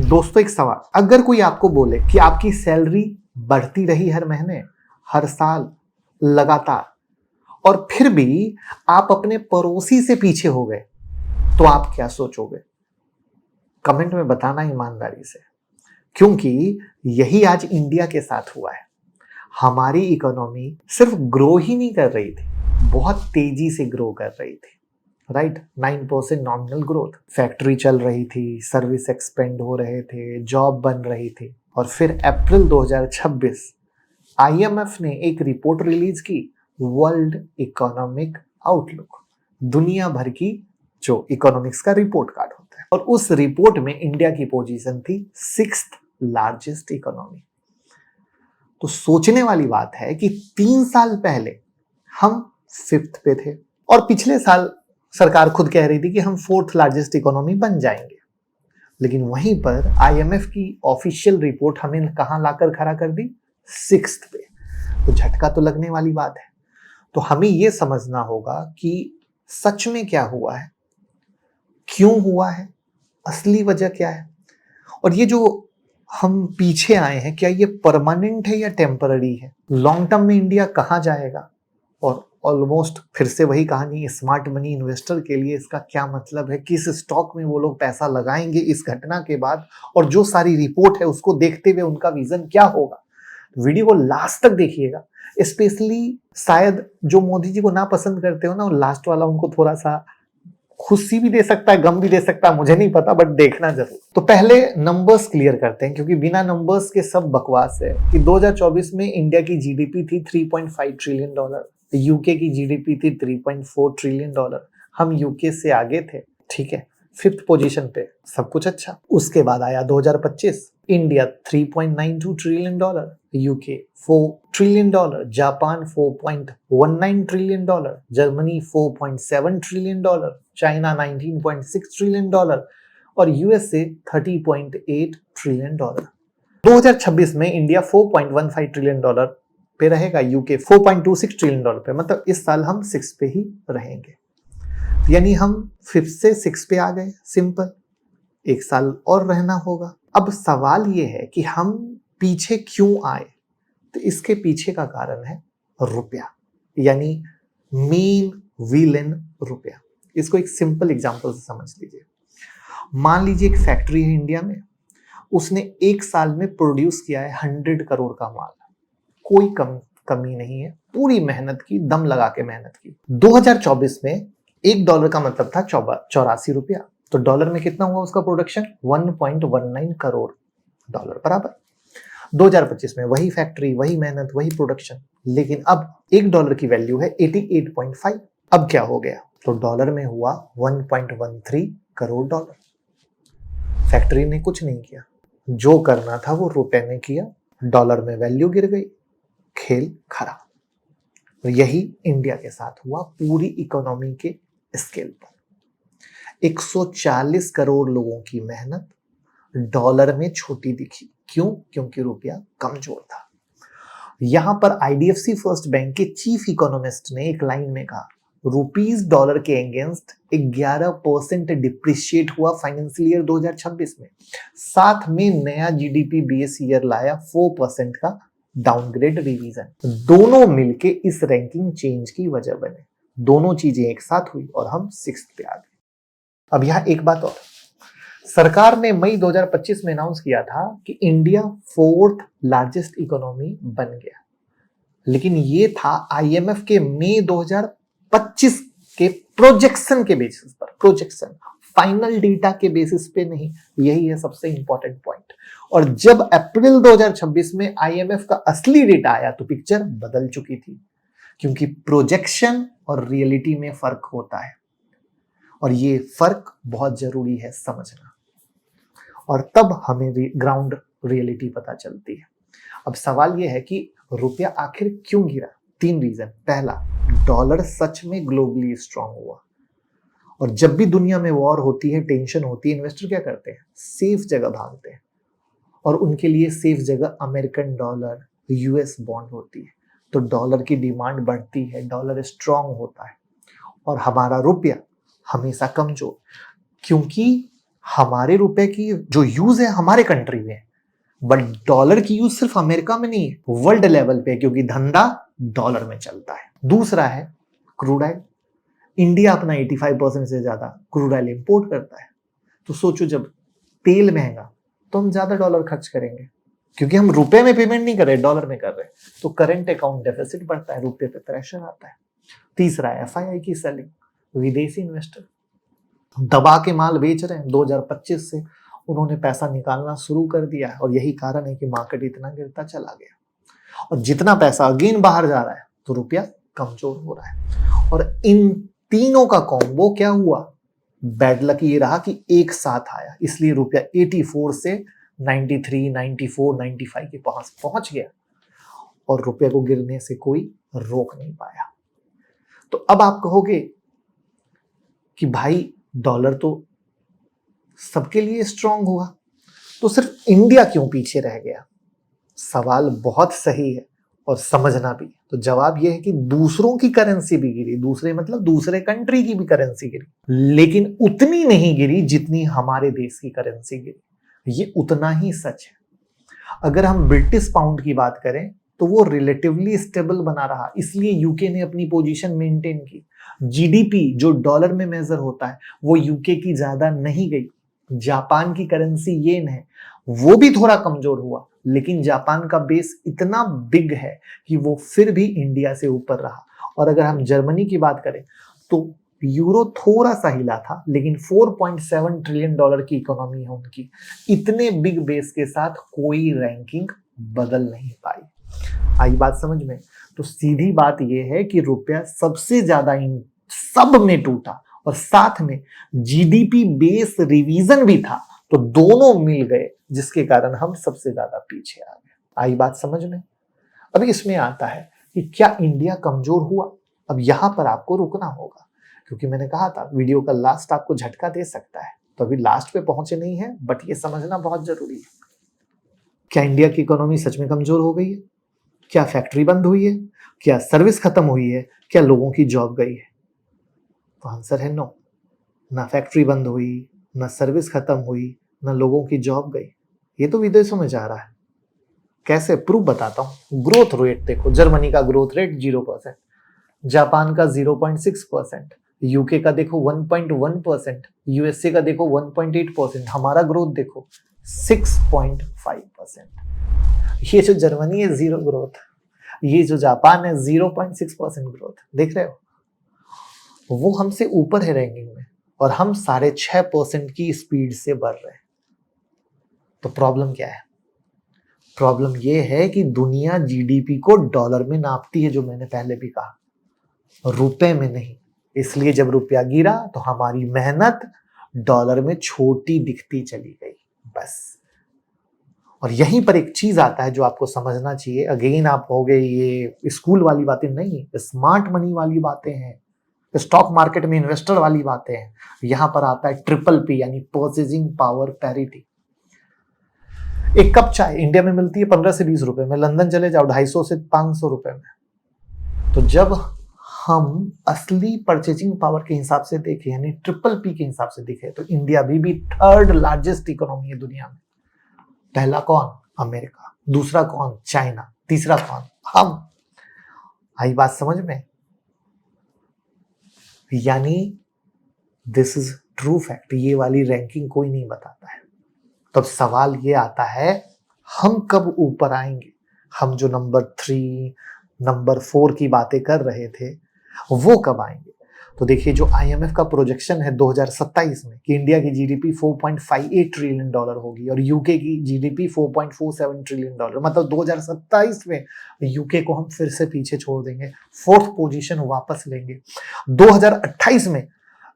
दोस्तों एक सवाल, अगर कोई आपको बोले कि आपकी सैलरी बढ़ती रही हर महीने, हर साल, लगातार, और फिर भी आप अपने पड़ोसी से पीछे हो गए, तो आप क्या सोचोगे? कमेंट में बताना ईमानदारी से, क्योंकि यही आज इंडिया के साथ हुआ है। हमारी इकोनॉमी सिर्फ ग्रो ही नहीं कर रही थी, बहुत तेजी से ग्रो कर रही थी, राइट? 9% नॉमिनल ग्रोथ, फैक्ट्री चल रही थी, सर्विस एक्सपेंड हो रहे थे, जॉब बन रही थी। और फिर अप्रैल 2026 आईएमएफ ने एक रिपोर्ट रिलीज की, वर्ल्ड इकोनॉमिक आउटलुक, दुनिया भर की जो इकोनॉमिक्स का रिपोर्ट कार्ड होता है, और उस रिपोर्ट में इंडिया की पोजीशन थी 6th लार्जेस्ट इकोनॉमी। तो सोचने वाली बात है कि 3 साल पहले हम 5th पे थे, और पिछले साल सरकार खुद कह रही थी कि हम 4th लार्जेस्ट इकोनॉमी बन जाएंगे। लेकिन वहीं पर आईएमएफ की ऑफिशियल रिपोर्ट हमें कहां लाकर खड़ा कर दी? 6th पे। तो झटका तो लगने वाली बात है। तो हमें यह समझना होगा कि सच में क्या हुआ है, क्यों हुआ है, असली वजह क्या है, और ये जो हम पीछे आए हैं, क्या ये परमानेंट है या टेम्पररी है? लॉन्ग टर्म में इंडिया कहां जाएगा? और ऑलमोस्ट फिर से वही कहानी, स्मार्ट मनी इन्वेस्टर के लिए इसका क्या मतलब है, किस स्टॉक में वो लोग पैसा लगाएंगे इस घटना के बाद, और जो सारी रिपोर्ट है उसको देखते हुए उनका विजन क्या होगा? वीडियो को लास्ट तक देखिएगा। स्पेशली शायद जो मोदी जी को ना पसंद करते हो ना, लास्ट वाला उनको थोड़ा सा खुशी भी दे सकता है, गम भी दे सकता है, मुझे नहीं पता, बट देखना जरूर। तो पहले नंबर्स क्लियर करते हैं, क्योंकि बिना नंबर्स के सब बकवास है। कि 2024 में इंडिया की जीडीपी थी $3.5 ट्रिलियन, यूके की जीडीपी थी $3.4 ट्रिलियन। हम यूके से आगे थे, ठीक है, 5th पोजीशन पे, सब कुछ अच्छा। उसके बाद आया 2025, India $3.92 trillion, UK $4 trillion, Japan $4.19 trillion, Germany $4.7 trillion, China $19.6 trillion, और यूएसए $30.8 ट्रिलियन। 2026 में इंडिया $4.15 ट्रिलियन पे रहेगा, यूके $4.26 ट्रिलियन पे, मतलब इस साल हम 6 पे ही रहेंगे। यानी हम 5 से 6 पे आ गए, सिंपल। एक साल और रहना होगा। अब सवाल ये है कि हम पीछे क्यों आए? तो इसके पीछे का कारण है रुपया, यानी मेन विलेन रुपया। इसको एक सिंपल एग्जांपल से समझ लीजिए। मान लीजिए एक फैक्ट्री है इंडिया में, उसने एक साल में प्रोड्यूस किया है 100 करोड़ का माल, कोई कमी नहीं है, पूरी मेहनत की, दम लगा के मेहनत की। 2024 में $1 का मतलब था 84 रुपया, तो डॉलर में कितना हुआ उसका प्रोडक्शन? 1.19 करोड़ डॉलर बराबर। 2025 में वही फैक्ट्री, वही मेहनत, वही प्रोडक्शन, लेकिन अब $1 की वैल्यू है 88.5। अब क्या हो गया? तो डॉलर में हुआ 1.13 करोड़ डॉलर। फैक्ट्री ने कुछ नहीं किया, जो करना था वो रुपए ने किया, डॉलर में वैल्यू गिर गई, खेल खराब। तो यही इंडिया के साथ हुआ पूरी इकोनॉमी के स्केल पर। 140 करोड़ लोगों की मेहनत डॉलर में छोटी दिखी। क्यों? क्योंकि रुपया कमजोर था। यहां पर आईडीएफसी फर्स्ट बैंक के चीफ इकोनॉमिस्ट ने एक लाइन में कहा, रुपीस डॉलर के अगेंस्ट 11% डिप्रिशिएट हुआ फाइनेंशियल ईयर 2026 में। साथ में नया जीडीपी बेस ईयर लाया 4% का डाउनग्रेड रिवीजन। दोनों मिलके इस रैंकिंग चेंज की वजह बने। दोनों चीजें एक साथ हुई और हम 6th पे आ गए। अब यहां एक बात और, सरकार ने मई 2025 में अनाउंस किया था कि इंडिया 4th लार्जेस्ट इकोनॉमी बन गया, लेकिन ये था आईएमएफ के मई 2025 के प्रोजेक्शन के बेसिस पर, प्रोजेक्शन, फाइनल डेटा के बेसिस पे नहीं। यही है सबसे इंपॉर्टेंट पॉइंट। और जब अप्रैल 2026 में आईएमएफ का असली डेटा आया तो पिक्चर बदल चुकी थी, क्योंकि प्रोजेक्शन और रियलिटी में फर्क होता है, और ये फर्क बहुत जरूरी है समझना, और तब हमें ग्राउंड रियलिटी पता चलती है। अब सवाल यह है कि रुपया आखिर क्यों गिरा? 3 रीजन। पहला, डॉलर सच में ग्लोबली स्ट्रांग हुआ, और जब भी दुनिया में वॉर होती है, टेंशन होती है, इन्वेस्टर क्या करते हैं? सेफ जगह भागते हैं, और उनके लिए सेफ जगह अमेरिकन डॉलर, यूएस बॉन्ड होती है। तो डॉलर की डिमांड बढ़ती है, डॉलर स्ट्रांग होता है, और हमारा रुपया हमेशा कमजोर, क्योंकि हमारे रुपए की जो यूज है हमारे कंट्री में, बट डॉलर की यूज सिर्फ अमेरिका में नहीं है, वर्ल्ड लेवल पे, क्योंकि धंधा डॉलर में चलता है। दूसरा है क्रूड ऑयल। इंडिया अपना 85% से ज्यादा क्रूड ऑयल इंपोर्ट करता है। तो सोचो, जब तेल महंगा तो हम ज्यादा डॉलर खर्च करेंगे, क्योंकि हम रुपए में पेमेंट नहीं कर रहे, डॉलर में कर रहे हैं। तो करंट अकाउंट डेफिसिट बढ़ता है, रुपए पे प्रेशर आता है। तीसरा है एफआईआई की सेलिंग, विदेशी इन्वेस्टर दबा के माल बेच रहे हैं। 2025 से उन्होंने पैसा निकालना शुरू कर दिया है, और यही कारण है कि मार्केट इतना गिरता चला गया। और जितना पैसा अगेन बाहर जा रहा है तो रुपया कमजोर हो रहा है। और इन तीनों का कॉम्बो क्या हुआ? बैड लक ये रहा कि एक साथ आया, इसलिए रुपया 84 से 93, 94, 95 के पास पहुंच गया, और रुपये को गिरने से कोई रोक नहीं पाया। तो अब आप कहोगे कि भाई डॉलर तो सबके लिए स्ट्रांग हुआ, तो सिर्फ इंडिया क्यों पीछे रह गया? सवाल बहुत सही है और समझना भी। तो जवाब यह है कि दूसरों की करेंसी भी गिरी, दूसरे मतलब दूसरे कंट्री की भी करेंसी गिरी, लेकिन उतनी नहीं गिरी जितनी हमारे देश की करेंसी गिरी। ये उतना ही सच है। अगर हम ब्रिटिश पाउंड की बात करें तो वो रिलेटिवली स्टेबल बना रहा, इसलिए यूके ने अपनी पोजीशन मेंटेन की। जीडीपी जो डॉलर में मेजर होता है वो यूके की ज्यादा नहीं गई। जापान की करेंसी येन है, वो भी थोड़ा कमजोर हुआ, लेकिन जापान का बेस इतना बिग है कि वो फिर भी इंडिया से ऊपर रहा। और अगर हम जर्मनी की बात करें तो यूरो थोड़ा सा हिला था, लेकिन 4.7 ट्रिलियन डॉलर की इकोनॉमी है उनकी। इतने बिग बेस के साथ कोई रैंकिंग बदल नहीं पाई। आई बात समझ में? तो सीधी बात यह है कि रुपया सबसे ज्यादा इन सब में टूटा, और साथ में जीडीपी बेस रिवीजन भी था, तो दोनों मिल गए, जिसके कारण हम सबसे ज्यादा पीछे आ गए। आई बात समझ में? अब इसमें आता है कि क्या इंडिया कमजोर हुआ? अब यहां पर आपको रुकना होगा, क्योंकि मैंने कहा था वीडियो का लास्ट आपको झटका दे सकता है। तो अभी लास्ट पे पहुंचे नहीं है, बट ये समझना बहुत जरूरी है। क्या इंडिया की इकोनॉमी सच में कमजोर हो गई है? क्या फैक्ट्री बंद हुई है? क्या सर्विस खत्म हुई है? क्या लोगों की जॉब गई है? तो आंसर है नो। ना फैक्ट्री बंद हुई, ना सर्विस खत्म हुई, ना लोगों की जॉब गई। ये तो विदेशों में जा रहा है। कैसे? प्रूफ बताता हूं। ग्रोथ रेट देखो, जर्मनी का ग्रोथ रेट 0%, जापान का 0.6%, यूके का देखो 1.1%, यूएसए का देखो 1.8%, हमारा ग्रोथ देखो 6.5%। ये जो जर्मनी है 0 ग्रोथ, ये जो जापान है 0.6% ग्रोथ। देख रहे हो? वो हमसे ऊपर है रैंकिंग में, और हम 6.5% की स्पीड से बढ़ रहे हैं। तो प्रॉब्लम क्या है? प्रॉब्लम ये है कि दुनिया जीडीपी को डॉलर में नापती है, जो मैंने पहले भी कहा, रुपए में नहीं। इसलिए जब रुपया गिरा तो हमारी मेहनत डॉलर में छोटी दिखती चली गई, बस। और यहीं पर एक चीज आता है जो आपको समझना चाहिए। अगेन आप कहोगे ये स्कूल वाली बातें नहीं, स्मार्ट मनी वाली बातें हैं, स्टॉक मार्केट में इन्वेस्टर वाली बातें हैं। यहां पर आता है ट्रिपल पी, यानी परचेजिंग पावर पैरिटी। एक कप चाय इंडिया में मिलती है 15 से 20 रुपए में, लंदन चले जाओ 250 से 500 रुपए में। तो जब हम असली परचेजिंग पावर के हिसाब से देखें, यानी ट्रिपल पी के हिसाब से देखें, तो इंडिया अभी भी थर्ड लार्जेस्ट इकोनॉमी है दुनिया में। पहला कौन? अमेरिका। दूसरा कौन? चाइना। तीसरा कौन? हम। आई बात समझ में? यानी दिस इज ट्रू फैक्ट। ये वाली रैंकिंग कोई नहीं बताता है। तब सवाल ये आता है, हम कब ऊपर आएंगे? हम जो नंबर 3, नंबर 4 की बातें कर रहे थे, वो कब आएंगे? तो देखिए, जो आईएमएफ का प्रोजेक्शन है 2027 में कि इंडिया की जीडीपी 4.58 ट्रिलियन डॉलर होगी, और यूके की जीडीपी 4.47 ट्रिलियन डॉलर। मतलब 2027 में यूके को हम फिर से पीछे छोड़ देंगे, 4th पोजीशन वापस लेंगे। 2028 में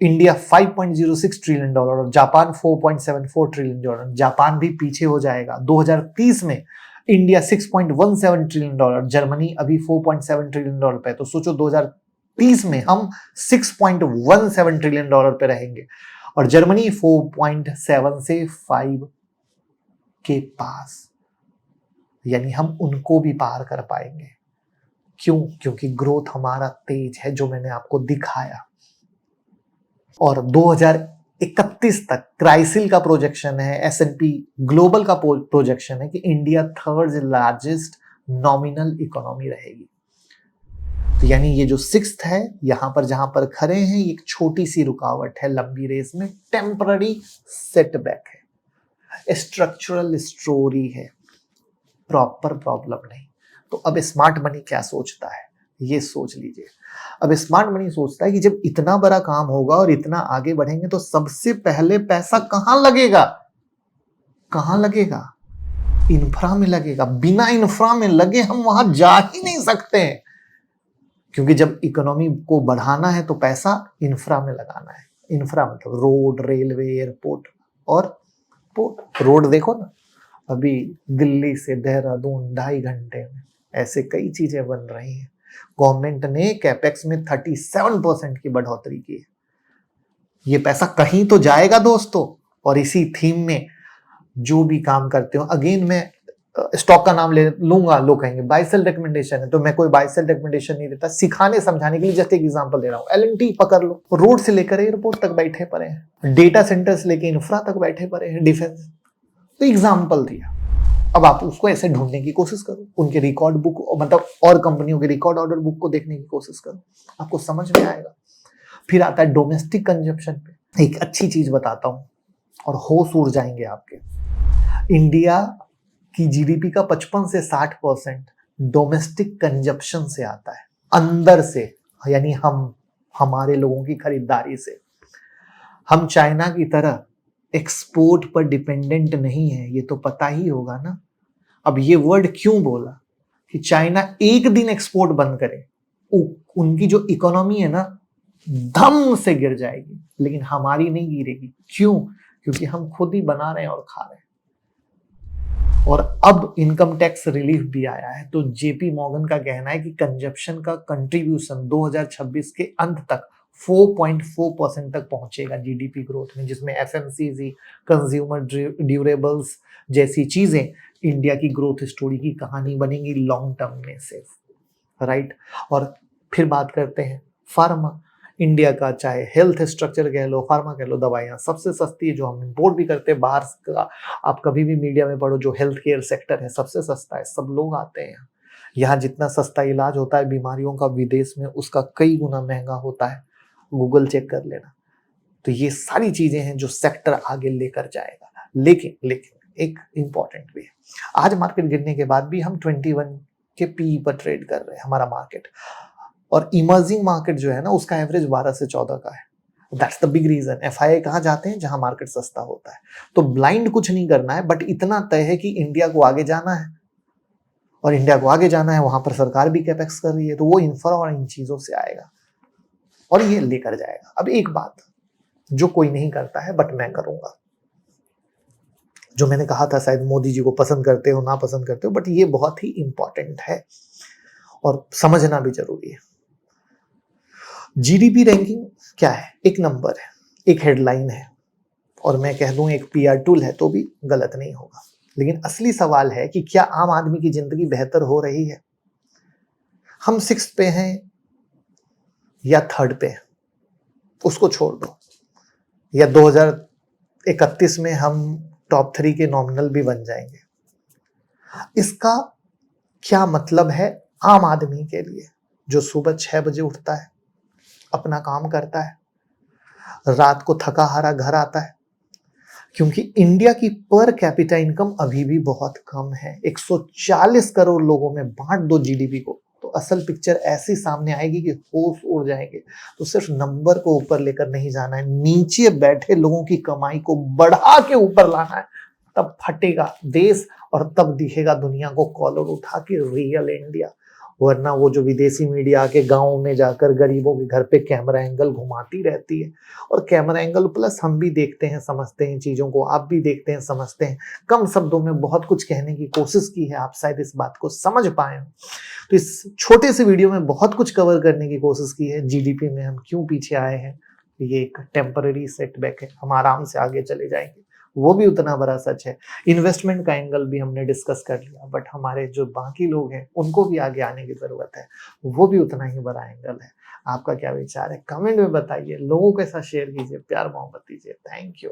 इंडिया 5.06 ट्रिलियन डॉलर और जापान 4.74 ट्रिलियन डॉलर। जापान भी पीछे हो जाएगा। 2030 में इंडिया 6.17 ट्रिलियन डॉलर, जर्मनी अभी 4.7 ट्रिलियन डॉलर पे। तो सोचो 2030 में हम 6.17 ट्रिलियन डॉलर पे रहेंगे, और जर्मनी 4.7 से 5 के पास। यानी हम उनको भी पार कर पाएंगे। क्यों? क्योंकि ग्रोथ हमारा तेज है, जो मैंने आपको दिखाया। और 31 तक क्राइसिल का प्रोजेक्शन है, S&P ग्लोबल का प्रोजेक्शन है कि India third largest nominal economy रहेगी। तो यानी ये जो 6th है, यहां पर जहां पर खड़े हैं, एक छोटी सी रुकावट है लंबी रेस में, टेम्पररी सेटबैक है, स्ट्रक्चरल स्टोरी है, प्रॉपर प्रॉब्लम नहीं। तो अब स्मार्ट मनी क्या सोचता है, ये सोच लीजिए। अब स्मार्ट मनी सोचता है कि जब इतना बड़ा काम होगा और इतना आगे बढ़ेंगे तो सबसे पहले पैसा कहां लगेगा, कहां लगेगा? इंफ्रा में लगेगा। बिना इंफ्रा में लगे हम वहां जा ही नहीं सकते हैं, क्योंकि जब इकोनॉमी को बढ़ाना है तो पैसा इंफ्रा में लगाना है। इंफ्रा मतलब रोड, रेलवे, एयरपोर्ट और पोर्ट। रोड देखो ना, अभी दिल्ली से देहरादून 2.5 घंटे में, ऐसे कई चीजें बन रही हैं। गवर्नमेंट ने कैपेक्स में 37% की बढ़ोतरी की है। ये पैसा कहीं तो जाएगा दोस्तों। और इसी थीम में जो भी काम करते हो, अगेन मैं स्टॉक का नाम ले लूंगा, लोग कहेंगे बाय सेल रिकमेंडेशन है, तो मैं कोई बाय सेल रिकमेंडेशन नहीं देता, सिखाने समझाने के लिए जस्ट एक एग्जांपल दे रहा हूं। L&T पकड़ लो, रोड से लेकर एयरपोर्ट तक बैठे पड़े हैं, डेटा सेंटर से लेकर इंफ्रा तक बैठे पड़े हैं, डिफेंस। तो एग्जाम्पल दिया। अब आप उसको ऐसे ढूंढने की कोशिश करो, उनके रिकॉर्ड बुक, मतलब और कंपनियों के रिकॉर्ड ऑर्डर बुक को देखने की कोशिश करो, आपको समझ में आएगा। फिर आता है डोमेस्टिक कंजप्शन पे। एक अच्छी चीज बताता हूं और होश उड़ जाएंगे आपके। इंडिया की जीडीपी का 55 से 60% डोमेस्टिक कंजप्शन से आता है, अंदर से, यानी हमारे लोगों की खरीदारी से। हम चाइना की तरह एक्सपोर्ट पर डिपेंडेंट नहीं है, ये तो पता ही होगा ना। अब ये वर्ड क्यों बोला कि चाइना एक दिन एक्सपोर्ट बंद करे, उनकी जो इकोनॉमी है ना धम से गिर जाएगी, लेकिन हमारी नहीं गिरेगी। क्यों? क्योंकि हम खुद ही बना रहे हैं और खा रहे हैं। और अब इनकम टैक्स रिलीफ भी आया है, तो जेपी मॉर्गन का कहना है कि कंजप्शन का कंट्रीब्यूशन 2026 के अंत तक 4.4% तक पहुंचेगा जीडीपी ग्रोथ में, जिसमें एफएमसीजी, कंज्यूमर ड्यूरेबल्स जैसी चीजें इंडिया की ग्रोथ स्टोरी की कहानी बनेंगी लॉन्ग टर्म में सिर्फ, राइट। और फिर बात करते हैं फार्मा। इंडिया का चाहे हेल्थ स्ट्रक्चर कह लो, फार्मा कह लो, दवाइयाँ सबसे सस्ती है, जो हम इंपोर्ट भी करते हैं बाहर का। आप कभी भी मीडिया में पढ़ो, जो हेल्थ केयर सेक्टर है सबसे सस्ता है, सब लोग आते हैं यहाँ। जितना सस्ता इलाज होता है बीमारियों का विदेश में, उसका कई गुना महंगा होता है, गूगल चेक कर लेना। तो ये सारी चीजें हैं जो सेक्टर आगे लेकर जाएगा। लेकिन एक इंपॉर्टेंट भी है, आज मार्केट गिरने के बाद भी हम 21 के पीई पर ट्रेड कर रहे हैं हमारा मार्केट, और इमर्जिंग मार्केट जो है ना उसका एवरेज 12 से 14 का है। That's the big reason. FII कहाँ जाते हैं? जहां मार्केट सस्ता होता है। तो ब्लाइंड कुछ नहीं करना है, बट इतना तय है कि इंडिया को आगे जाना है, और इंडिया को आगे जाना है, वहां पर सरकार भी कैपेक्स कर रही है, तो वो इंफ्रा और इन चीजों से आएगा और ये लेकर जाएगा। अब एक बात जो कोई नहीं करता है बट मैं करूंगा, जो मैंने कहा था, शायद मोदी जी को पसंद करते हो ना पसंद करते हो, बट ये बहुत ही इंपॉर्टेंट है और समझना भी जरूरी है। जीडीपी रैंकिंग क्या है? एक नंबर है, एक हेडलाइन है, और मैं कह दूं एक पीआर टूल है तो भी गलत नहीं होगा। लेकिन असली सवाल है कि क्या आम आदमी की जिंदगी बेहतर हो रही है? हम 6th पे हैं या 3rd पे हैं, उसको छोड़ दो, या 2031 में हम टॉप 3 के नॉमिनल भी बन जाएंगे। इसका क्या मतलब है आम आदमी के लिए, जो सुबह 6 बजे उठता है, अपना काम करता है, रात को थका हारा घर आता है? क्योंकि इंडिया की पर कैपिटा इनकम अभी भी बहुत कम है। 140 करोड़ लोगों में बांट दो जीडीपी को, तो असल पिक्चर ऐसी सामने आएगी कि होश उड़ जाएंगे। तो सिर्फ नंबर को ऊपर लेकर नहीं जाना है, नीचे बैठे लोगों की कमाई को बढ़ा के ऊपर लाना है, तब फटेगा देश और तब दिखेगा दुनिया को कॉलर उठा के रियल इंडिया। वरना वो जो विदेशी मीडिया के गांव में जाकर गरीबों के घर पे कैमरा एंगल घुमाती रहती है, और कैमरा एंगल प्लस हम भी देखते हैं समझते हैं चीजों को, आप भी देखते हैं समझते हैं, कम शब्दों में बहुत कुछ कहने की कोशिश की है, आप शायद इस बात को समझ पाए हो। तो इस छोटे से वीडियो में बहुत कुछ कवर करने की कोशिश की है। जीडीपी में हम क्यों पीछे आए हैं, ये एक टेम्पररी सेटबैक है, हम आराम से आगे चले जाएंगे, वो भी उतना बड़ा सच है। इन्वेस्टमेंट का एंगल भी हमने डिस्कस कर लिया, बट हमारे जो बाकी लोग हैं उनको भी आगे आने की ज़रूरत है, वो भी उतना ही बड़ा एंगल है। आपका क्या विचार है? कमेंट में बताइए, लोगों के साथ शेयर कीजिए, प्यार मोहब्बत दीजिए। Thank you.